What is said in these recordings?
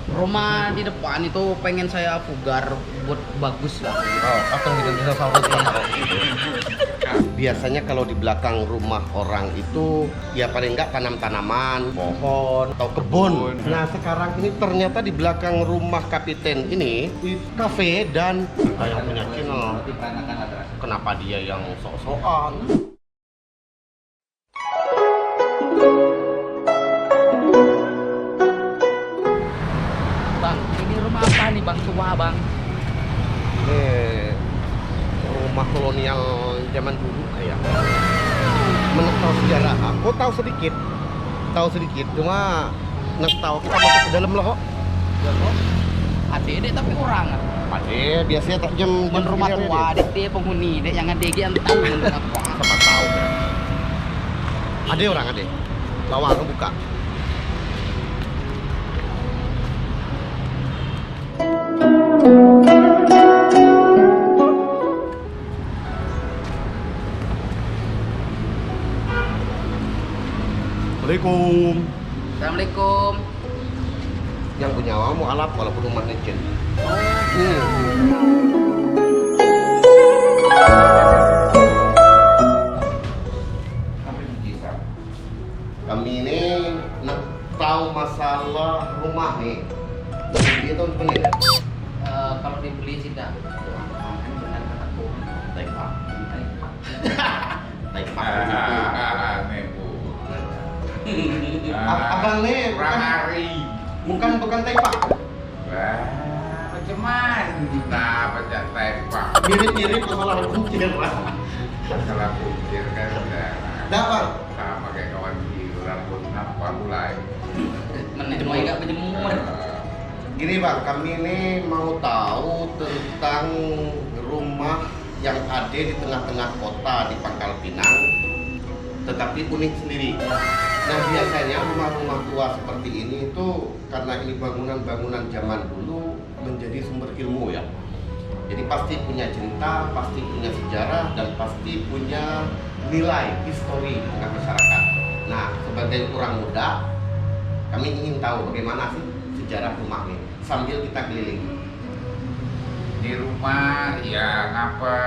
Rumah di depan itu pengen saya pugar buat bagus lah. Oh, atau gitu dinosaurus mana? Biasanya kalau di belakang rumah orang itu ya paling enggak tanam tanaman, pohon atau kebun. Nah sekarang ini ternyata di belakang rumah kapiten ini kafe dan yang punya channel. Kenapa dia yang sok-sokan? Bang, ini rumah apa nih bang? Tua bang. Ini rumah kolonial zaman dulu kayak. Menurut tahu sejarah, aku tahu sedikit, cuma nak tahu kita masuk ke dalam loh. Adik tapi orang. Ade biasanya tak jam Rumah segini tua, adik. adik penghuni, dek yang adik yang tahu untuk apa. Siapa tahu kan? Ada orang ada. Lawang kebuka. Assalamualaikum. Assalamualaikum. Yang punya awak mau alap walaupun rumah kecil. Kami ini nak tahu masalah rumah nih. Dia tahu sebenarnya. Kalau dibeli sih dah. Kan benar kataku. Taipa. Taipa. Abang nih bukan Taipa. Macam mana baca Taipa? Mirip-mirip masalah kuncir lah. Masalah kuncir kan udah Dapat. sama kayak kawan biru rambut apa mulai. Menemui enggak penjemur. Gini bang, kami ini mau tahu tentang rumah yang ada di tengah-tengah kota di Pangkal Pinang, tetapi unik sendiri. Nah biasanya rumah-rumah tua seperti ini itu karena ini bangunan-bangunan zaman dulu menjadi sumber ilmu ya. Jadi pasti punya cerita, pasti punya sejarah, dan pasti punya nilai histori di tengah masyarakat. Nah sebagai orang muda, kami ingin tahu bagaimana sih sejarah rumah ini sambil kita keliling. Di rumah ya ngapa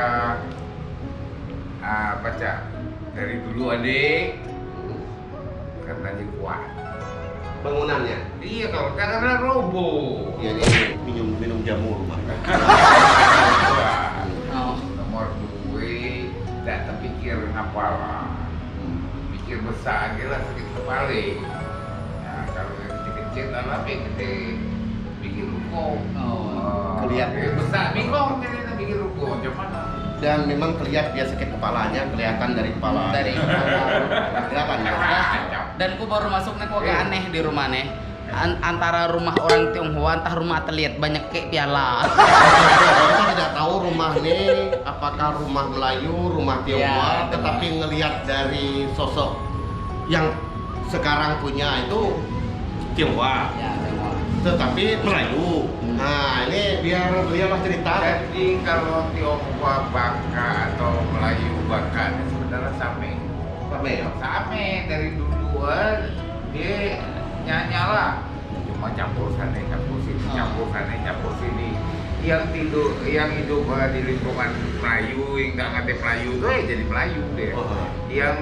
baca dari dulu adik katanya kuat. Bangunannya, Iya kalau karena roboh. ya ini minum jamu rumah. Oh. Nomor 2 tak terpikir apa lah. Pikir besar aja lah sakit kepala. Nah kalau yang kecil-kecil tapi kita bikin ruko. Kelihatan. Besar bingung kita bikin ruko. Macam mana? Dan memang kelihatan dia sakit kepalanya, kelihatan dari kepala. Dari kepala. Kelihatan ya. Dan ku baru masuk nih ku agak aneh di rumah nih. Antara rumah orang Tionghoa entah rumah terlihat banyak kayak piala. Kita tidak tahu rumah ini apakah rumah Melayu, rumah Tionghoa, Ya, tetapi ngelihat dari sosok yang sekarang punya itu Tionghoa, Ya, Tionghoa. tetapi Melayu. Nah ini biar beliau cerita. Jadi kalau Tionghoa baka atau Melayu baka ini sebenarnya same. Apa ya? Same dari duluan dia nyala cuma campur sana campur sini campur sana campur sini yang hidup di lingkungan Melayu yang nggak ngerti Melayu tuh ya jadi Melayu deh. Yang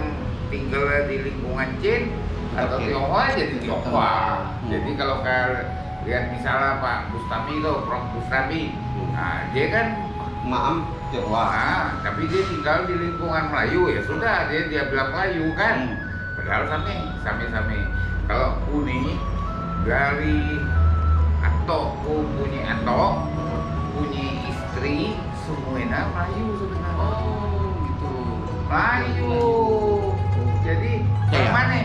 tinggal di lingkungan Chin atau Tionghoa jadi Tionghoa. Jadi kalau lihat misalnya Pak Bustami tuh Prof Bustami, nah dia kan Maam Tionghoa. tapi dia tinggal di lingkungan Melayu ya sudah dia bilang Melayu kan. Padahal same. Kalau Uni dari Atok punya istri semuanya Melayu sebenarnya. Oh, gitu. Melayu. Jadi Kayak? mana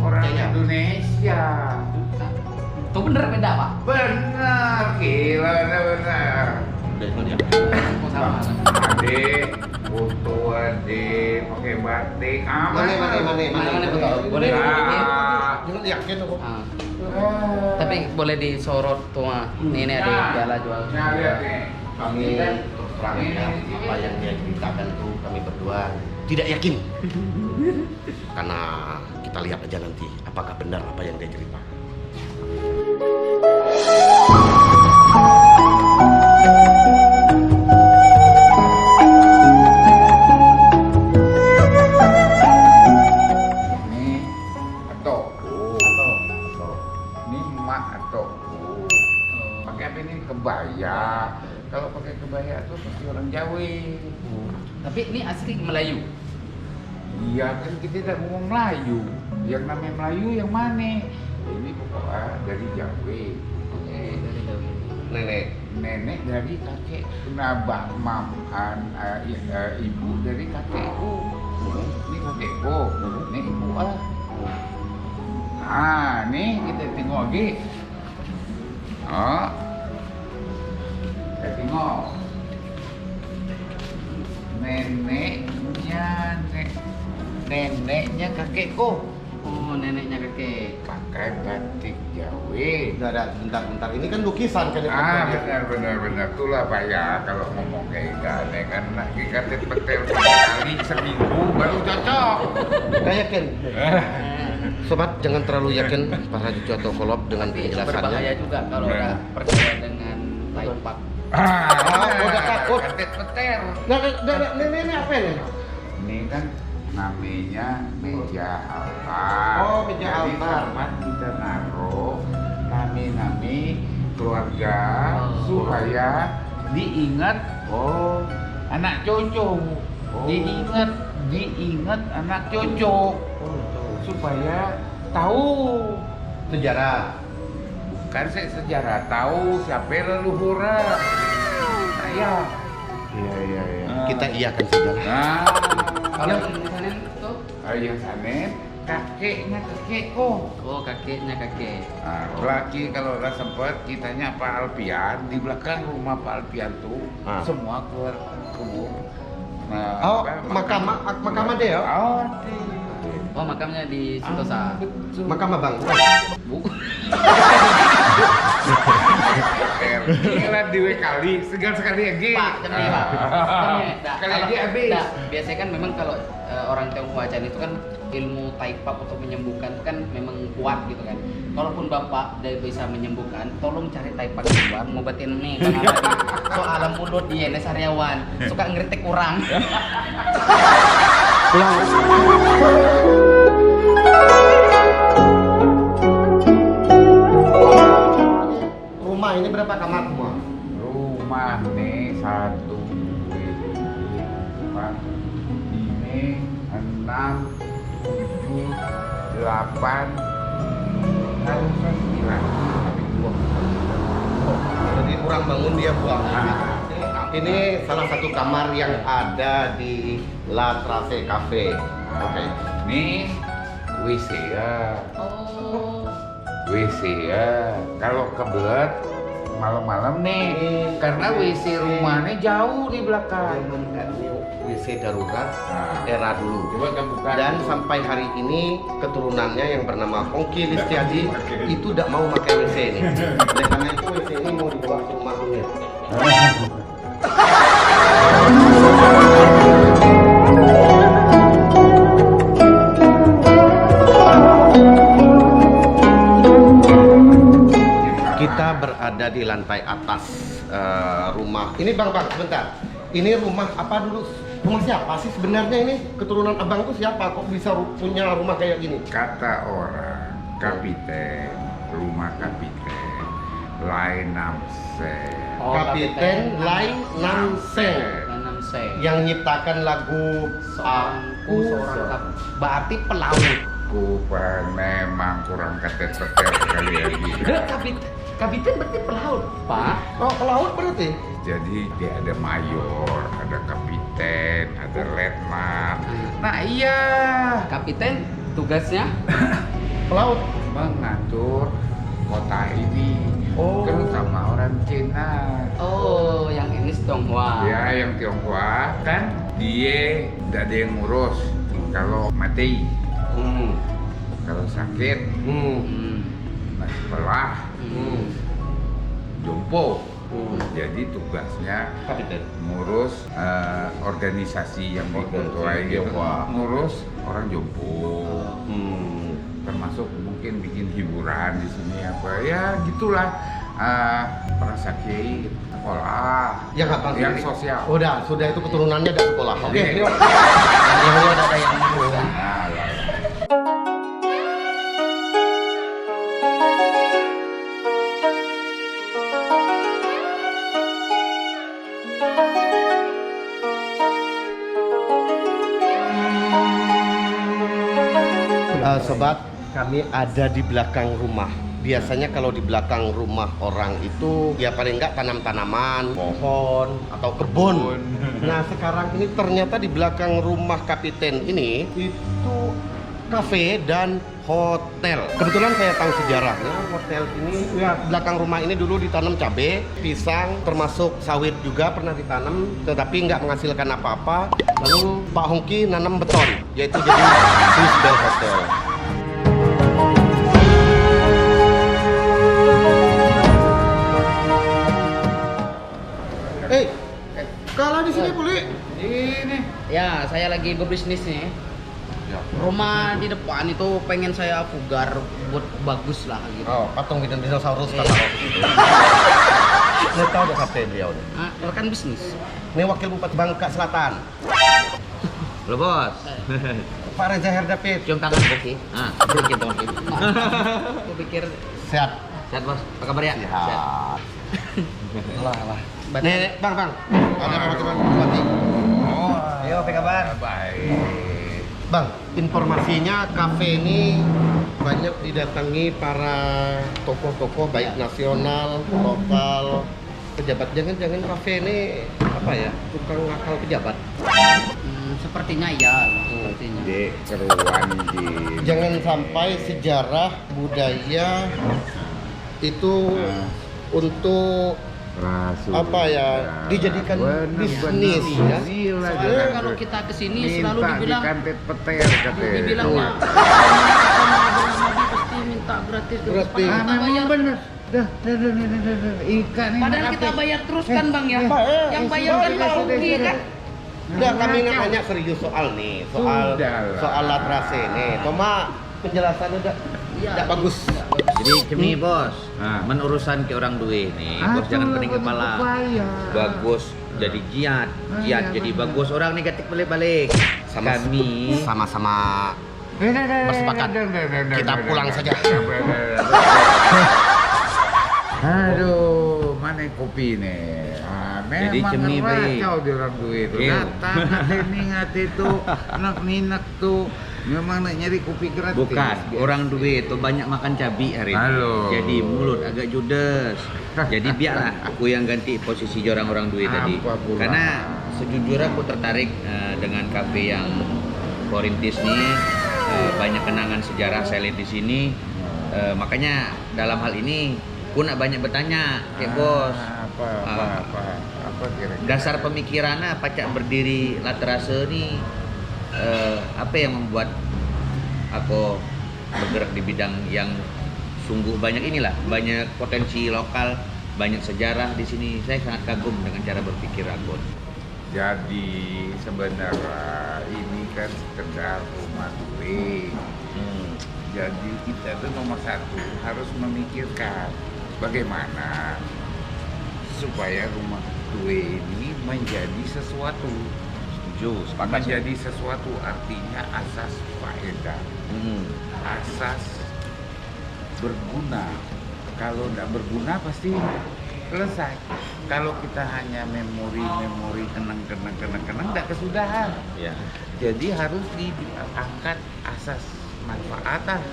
orang Kayak? Indonesia? Itu bener beda, Pak. Benar, gila benar. Dari mana ya? Oh, sama. Adek, foto adek, pakai batik, Mana betul? Boleh Jangan yakin aku. Tapi boleh disorot tuh mah. Ini ada piala jual. Nah, lihat nih. Kami terus terang ya, apa yang dia ceritakan itu kami berdua tidak yakin. Karena kita lihat aja nanti apakah benar apa yang dia ceritakan. ini kebaya. Kalau pakai kebaya tuh pasti orang Jawa. Tapi ini asli Melayu. Iya kan kita tidak ngomong Melayu. Yang namanya Melayu yang mana? Ini pokoknya dari Jawa. Dari Jawa. Nenek. Nenek dari kakek, nabah ibu dari kakekku. Ini kakekku, ini ibu ah. Ah, nih kita tengok lagi. Oh, kita tengok. Neneknya kakekku. Oh, neneknya kakek. Pakai batik Jawa. Bentar. Ini kan lukisan kan? Benar. Itulah Pak ya, kalau ngomong kayak gini kan lagi kata petel sekali seminggu baru cocok. Kayak Ken. Sobat, jangan terlalu yakin para Joto Kolop dengan Tapi penjelasannya. berbahaya juga kalau udah percaya dengan taipak. udah takut. Kata petel. Ini apa ini? Ini kan namanya meja altar. Oh, meja Jadi altar. tempat kita naruh nami-nami keluarga Oh. supaya diingat anak cucu. Diingat anak cucu supaya tahu Sejarah. bukan sejarah, tahu siapa leluhur. Iya. Kita iakan sejarah. Nah, Kalau di sana tuh, ayah Sanen kakeknya kakekku. oh kakeknya kakek. Nah, laki kalau udah sempet kitanya Pak Alpian di belakang rumah Pak Alpian tuh semua keluar kubur. Nah, makam ada ya? Oh, makamnya di Sentosa. Betul. Makam abang. Bu. Gila dua kali, segan sekali lagi. Pak, jangan Pak. Sekali lagi habis. Biasanya kan memang kalau orang Tionghoa Chan itu kan ilmu taipak untuk menyembuhkan kan memang kuat gitu kan. Kalaupun Bapak dia bisa menyembuhkan, tolong cari taipak keluar ngobatin nih Bang Ahmadi. Soalnya mulut dia ini sariawan, suka ngeritik orang. Rumah ini berapa kamar semua? Rumah nih 1, 2, 3, 4, ini 6, 7, 8, harusnya 9. Tapi buang. Jadi kurang bangun dia buang. Ini salah satu kamar yang ada di La Trace Cafe. Oke. Nih WC ya. Oh. WC ya. Kalau kebelet malam-malam nih, karena WC rumahnya jauh di belakang. WC darurat Nah, era dulu. coba kamu buka. Dan sampai hari ini keturunannya yang bernama Ongki Listiaji itu tidak mau pakai WC ini. Oleh karena itu WC ini mau dibawa ke rumah Munir. Kita berada di lantai atas rumah. Ini bang, sebentar. Ini rumah apa dulu? Rumah siapa sih sebenarnya ini? Keturunan abang tuh siapa? Kok bisa punya rumah kayak gini? Kata orang, kapiten, rumah kapiten, lain namse. Oh, Kapiten Lai Namseng Nanam Seng. yang nyiptakan lagu Aku berarti pelaut. Memang kurang ketet-ketet sekali lagi. Kapiten berarti pelaut, Pak. Oh, pelaut berarti? Jadi dia ada mayor, ada kapiten, ada letnan. Nah iya, Kapiten tugasnya Pelaut. mengatur kota ini, Oh. terutama orang Cina. oh yang ini Tionghoa. Ya, yang Tionghoa kan dia tidak ada yang ngurus. Kalau mati, kalau sakit, Hmm. nah sebelah, jompo. Jadi tugasnya Kapiten. ngurus organisasi yang Organisasi diketuai gitu, Tionghoa. ngurus orang jompo, termasuk mungkin bikin hiburan di sini apa ya gitulah, para sakit sekolah Yang apa? yang sosial. Sudah itu keturunannya ada sekolah. Oke. Jadi- Yuk. Yang ada yang ngurus. Nah, lah. Kami ada di belakang rumah. Biasanya kalau di belakang rumah orang itu ya paling enggak tanam-tanaman, pohon atau kebun. Nah sekarang ini ternyata di belakang rumah kapiten ini itu kafe dan hotel. Kebetulan saya tahu sejarahnya hotel ini, ya belakang rumah ini dulu ditanam cabai, pisang, termasuk sawit juga pernah ditanam, tetapi nggak menghasilkan apa-apa. Lalu Pak Hongki nanam beton, yaitu jadi Swiss Bell Hotel. Kalau di sini boleh? Ini. Ya, saya lagi berbisnis nih. Rumah di depan itu pengen saya pugar buat bagus lah gitu. Oh, patung dinosaurus kata orang itu. Saya tahu udah kafe beliau nih. Rekan bisnis. Ini Wakil Bupati Bangka Selatan, Lo bos, Pak Reza Herdapit. Cium tangan Boki. Cium tangan Boki. Aku pikir Sehat. sehat bos, apa kabar ya? Sehat. Lah. Berarti- Nih, Bang. Ada Pak Bupati. Oh, Ayo, apa kabar? baik. Bang, informasinya kafe ini banyak didatangi para tokoh-tokoh baik nasional, lokal, pejabat. Jangan-jangan kafe ini apa ya? Tukang nakal pejabat. Sepertinya ya, sepertinya. Dek, keruan di. Jangan sampai sejarah budaya itu untuk apa ya, dijadikan bisnis ya. Soalnya kalau kita kesini selalu dibilang kantet petir katanya. dibilangnya sama Abang Mahdi pasti minta gratis. Gratis. Padahal kita bayar. bener. Dah. Ikan ini. Padahal kita bayar terus kan Bang ya. Yang bayar kan Pak Uki kan. Udah kami nanya serius soal nih, soal latrase nih. Cuma penjelasannya udah tidak bagus. Jadi cemi bos, menurusan ke orang duit nih, bos jangan pening kepala. Bagus jadi giat jadi bagus, orang negatif balik-balik. Kami Sama-sama bersepakat. Kita pulang saja. Aduh, mana kopi nih? Jadi Memang cemi, Bri. kacau di orang duit itu. Iya. Datang ini ngati tuh, nak tuh. Memang nak nyari kopi gratis. bukan orang duit tuh banyak makan cabai hari ini. Halo. Jadi mulut agak judes. Jadi biarlah aku yang ganti posisi orang duit tadi. Apa pula? Karena sejujurnya aku tertarik dengan kafe yang Korintis nih. Banyak kenangan sejarah saya lihat di sini. Makanya dalam hal ini aku nak banyak bertanya, bos. Apa kira-kira? Dasar pemikirannya pacak berdiri Latrase nih, apa yang membuat aku bergerak di bidang yang sungguh banyak inilah, banyak potensi lokal, banyak sejarah di sini. Saya sangat kagum dengan cara berpikir aku. Jadi sebenarnya ini kan sekedar rumah duit. Jadi kita tuh nomor satu harus memikirkan bagaimana supaya rumah duit ini menjadi sesuatu. Menjadi sesuatu artinya asas faedah, asas berguna. Kalau tidak berguna pasti selesai. Kalau kita hanya memori kenang tidak kesudahan. Ya. Jadi harus diangkat asas manfaat.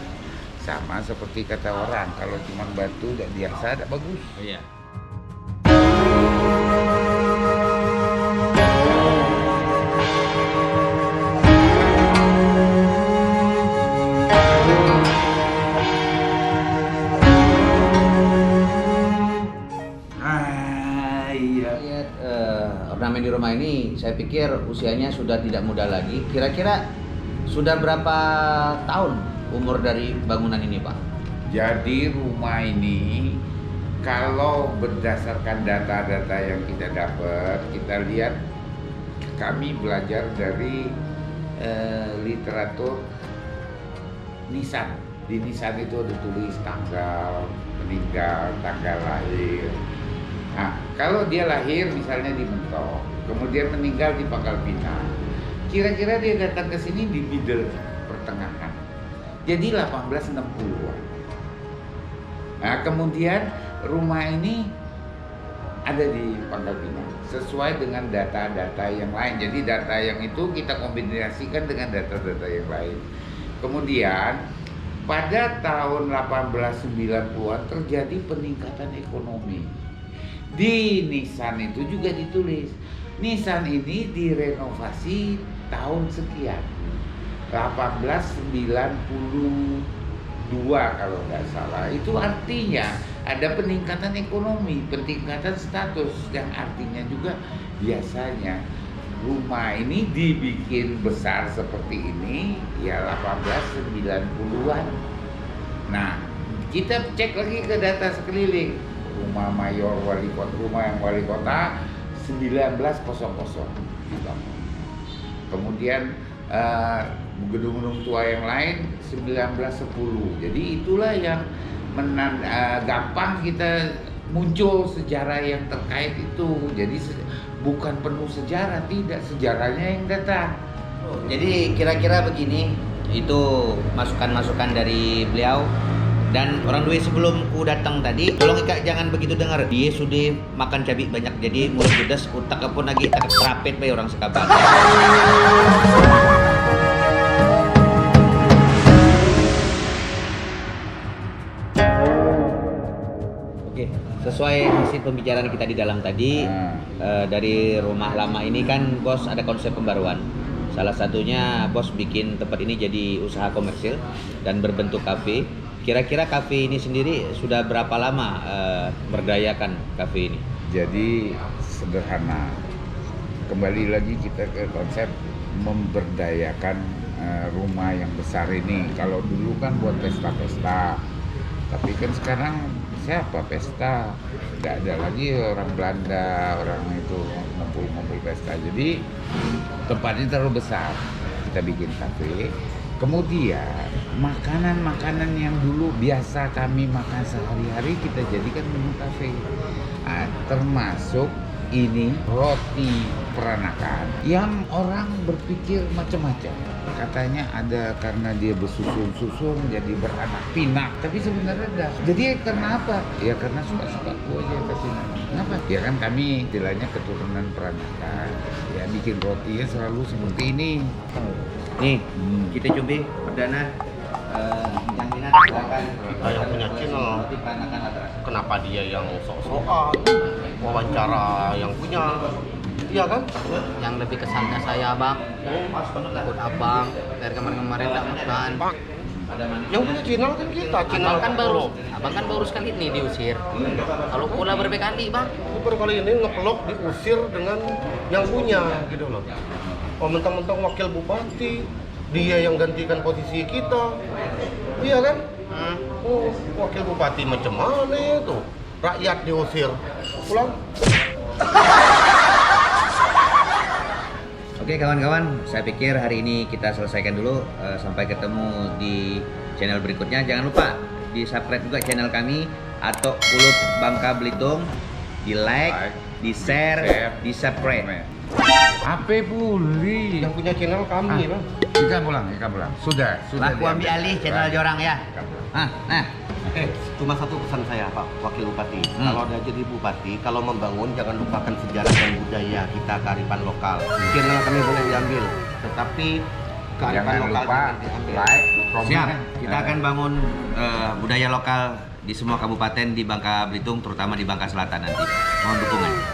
Sama seperti kata orang, kalau cuma batu tidak biasa tidak bagus. Iya. Iya. Ornamen di rumah ini saya pikir usianya sudah tidak muda lagi. Kira-kira sudah berapa tahun umur dari bangunan ini, Pak? Jadi rumah ini kalau berdasarkan data-data yang kita dapat, kita lihat kami belajar dari literatur nisan. Di nisan itu ada tulis tanggal meninggal, tanggal lahir. Nah, kalau dia lahir misalnya di Mentok, kemudian meninggal di Pangkal Pinang, kira-kira dia datang ke sini di middle, pertengahan. Jadi 1860-an. Nah, kemudian rumah ini ada di Pangkal Pinang sesuai dengan data-data yang lain. Jadi data yang itu kita kombinasikan dengan data-data yang lain. Kemudian pada tahun 1890-an terjadi peningkatan ekonomi. Di Nisan itu juga ditulis, Nisan ini direnovasi tahun sekian, 1892 kalau nggak salah. Itu artinya ada peningkatan ekonomi, peningkatan status, yang artinya juga biasanya rumah ini dibikin besar seperti ini ya 1890-an. Nah, kita cek lagi ke data sekeliling. Rumah mayor wali kota, rumah yang wali kota 1900 dibangun. Kemudian gedung-gedung tua yang lain 1910. Jadi itulah yang gampang kita muncul sejarah yang terkait itu. Jadi bukan penuh sejarah, tidak, sejarahnya yang datang. Jadi kira-kira begini, itu masukan-masukan dari beliau. Dan orang Dwi sebelum ku datang tadi, tolong Ika jangan begitu dengar. Dia sudah makan cabai banyak, jadi mulut judes, utak pun lagi tak terapet bay orang sekabat. Oke, sesuai hasil pembicaraan kita di dalam tadi, dari rumah lama ini kan bos ada konsep pembaruan. Salah satunya bos bikin tempat ini jadi usaha komersil dan berbentuk kafe. Kira-kira kafe ini sendiri sudah berapa lama berdayakan kafe ini? Jadi sederhana. Kembali lagi kita ke konsep memberdayakan rumah yang besar ini. Kalau dulu kan buat pesta-pesta, tapi kan sekarang siapa pesta? Tidak ada lagi orang Belanda, orang itu ngumpul-ngumpul pesta. Jadi tempatnya terlalu besar. Kita bikin kafe. Kemudian makanan-makanan yang dulu biasa kami makan sehari-hari kita jadikan menu kafe. Termasuk ini roti peranakan yang orang berpikir macam-macam. Katanya ada karena dia bersusun-susun jadi beranak pinak, tapi sebenarnya ada. Jadi karena apa? Ya karena suka-suka aku aja kasih nama. Kenapa? Ya kan kami istilahnya keturunan peranakan. Ya bikin rotinya selalu seperti ini. Nih, kita coba perdana yang minat silakan. Yang punya channel. Roti peranakan Lateras. Kenapa dia yang sok-sokan wawancara yang punya? Iya kan? Yang lebih kesan ke saya bang, ikut abang dari kemarin-kemarin tak makan. Yang punya channel kan kita, channel Abang kan baru sekali ini diusir. Kalau pula berkali bang. Kali ini ngevlog diusir dengan yang punya gitu loh. Oh, mentang-mentang wakil bupati, dia yang gantikan posisi kita. Iya kan? Oh, wakil bupati macam mana itu? Rakyat diusir. Pulang. Oke kawan-kawan, saya pikir hari ini kita selesaikan dulu. Sampai ketemu di channel berikutnya. Jangan lupa di subscribe juga channel kami atau Pulut Bangka Belitung, di like, di share, di subscribe. Apa boleh? Yang punya channel kami, Bang. Kita pulang. Sudah. Laku ambil alih channel jorang ya. Nah. Cuma satu pesan saya, Pak Wakil Bupati. Kalau ada jadi bupati, kalau membangun jangan lupakan sejarah dan budaya kita, kearifan lokal. Channel kami boleh diambil, tetapi kearifan Jangan lokal lupa jangan diambil. like, Siap, kita akan bangun budaya lokal di semua kabupaten di Bangka Belitung, terutama di Bangka Selatan nanti. Mohon dukungan.